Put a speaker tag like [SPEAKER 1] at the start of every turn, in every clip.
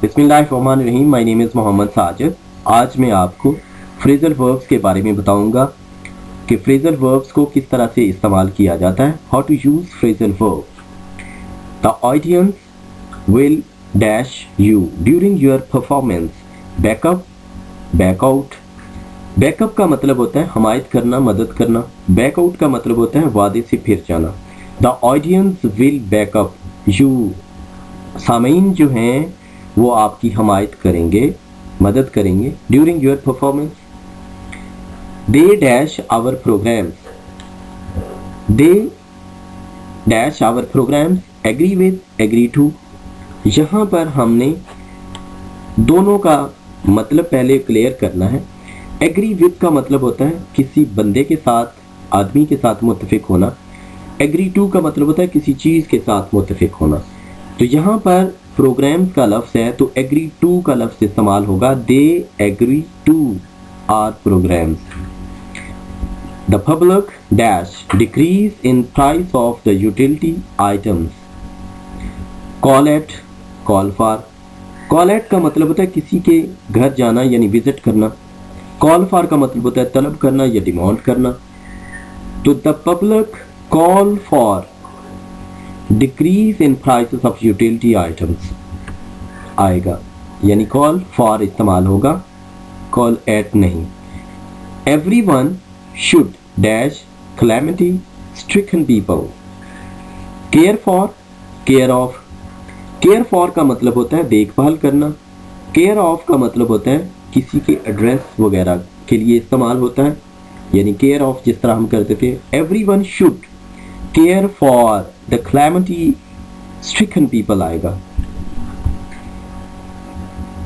[SPEAKER 1] बिस्मिल्लाहिर्रहमानिर्रहीम। My name is Mohammad Sajid. आज मैं आपको फ्रेजल वर्ब्स के बारे में बताऊंगा कि फ्रेजल वर्ब्स को किस तरह से इस्तेमाल किया जाता है। How to use phrasal verb. The audience will dash you during your performance. Back up, back out. Back up का मतलब होता है हमायत करना, मदद करना। बैकआउट का मतलब होता है वादे से फिर जाना। द ऑडियंस विल बैकअप यू। सामीन जो हैं वो आपकी हमायत करेंगे, मदद करेंगे। During your performance. They dash our programmes. They dash our programmes. Agree with, agree to. यहाँ पर हमने दोनों का मतलब पहले क्लियर करना है। एग्री विद का मतलब होता है किसी बंदे के साथ, आदमी के साथ मुत्तफिक होना। एग्री टू का मतलब होता है किसी चीज़ के साथ मुत्तफिक होना। तो यहाँ पर प्रोग्राम्स का लफ्ज़ है तो एग्री टू का लफ्ज़ इस्तेमाल होगा। They agree to our programs. The public dash decrease in price of the utility items. Call at, call for. Call at का मतलब होता है किसी के घर जाना यानी विजिट करना। कॉल फॉर का मतलब होता है तलब करना या डिमांड करना। तो the public call for decrease in prices of utility items आएगा, यानी कॉल फॉर इस्तेमाल होगा, कॉल एट नहीं। Everyone should dash calamity stricken people. Care for, care of. Care for का मतलब होता है देखभाल करना। केयर ऑफ का मतलब होता है किसी के एड्रेस वगैरह के लिए इस्तेमाल होता है, यानी केयर ऑफ जिस तरह हम करते थे। Everyone should care for the calamity stricken people आएगा।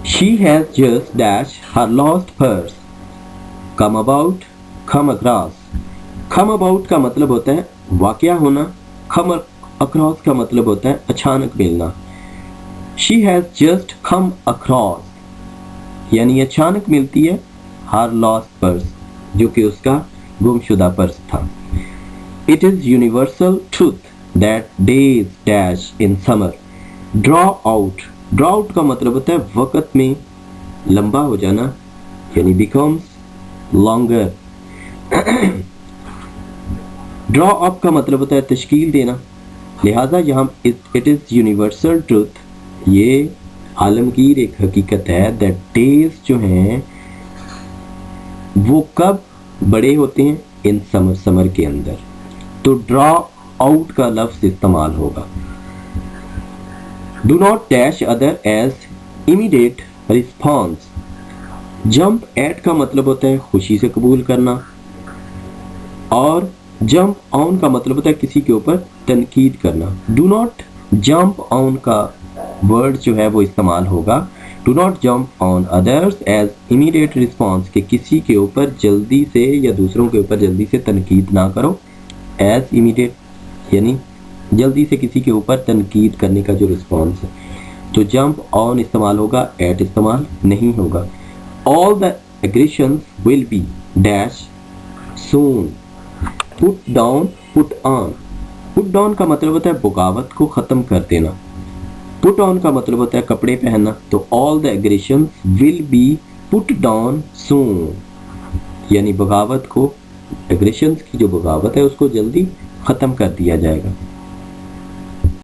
[SPEAKER 1] She has just dash her lost purse. Come about, come across. Come about का मतलब होता है वाकया होना। कम अक्रॉस का मतलब होता है अचानक मिलना। She has just come across यानी अचानक मिलती है हर लॉस्ट पर्स, जो कि उसका गुमशुदा पर्स था। It is universal truth that days dash in summer. Draw out. Draw out का मतलब होता है वक़्त में लंबा हो जाना, यानी बिकम्स लॉन्गर। ड्रॉ अप का मतलब होता है तश्कील देना। लिहाजा यहाँ इट इज़ यूनिवर्सल ट्रूथ, ये आलमगीर एक हकीकत है दैट डेज जो हैं वो कब बड़े होते हैं, इन समर, समर के अंदर। तो ड्रॉ आउट का लफ्ज़ इस्तेमाल होगा। Do not dash other as immediate response. Jump at का मतलब होता है खुशी से कबूल करना, और जंप ऑन का मतलब होता है किसी के ऊपर तनकीद करना। डू नॉट जंप ऑन का वर्ड जो है वो इस्तेमाल होगा। Do not jump on others as immediate response, के किसी के ऊपर जल्दी से या दूसरों के ऊपर जल्दी से तनकीद ना करो। एज इमीडिएट यानी जल्दी से किसी के ऊपर तनकीद करने का जो रिस्पॉन्स है। तो जंप ऑन इस्तेमाल होगा, एट इस्तेमाल नहीं होगा। All the aggressions will B dash soon. Put down, put on. Put down का मतलब होता है बगावत को ख़त्म कर देना। पुट ऑन का मतलब होता है कपड़े पहनना। तो all the aggressions will be put down soon, यानी बगावत को, एग्रेशंस की जो बगावत है उसको जल्दी ख़त्म कर दिया जाएगा।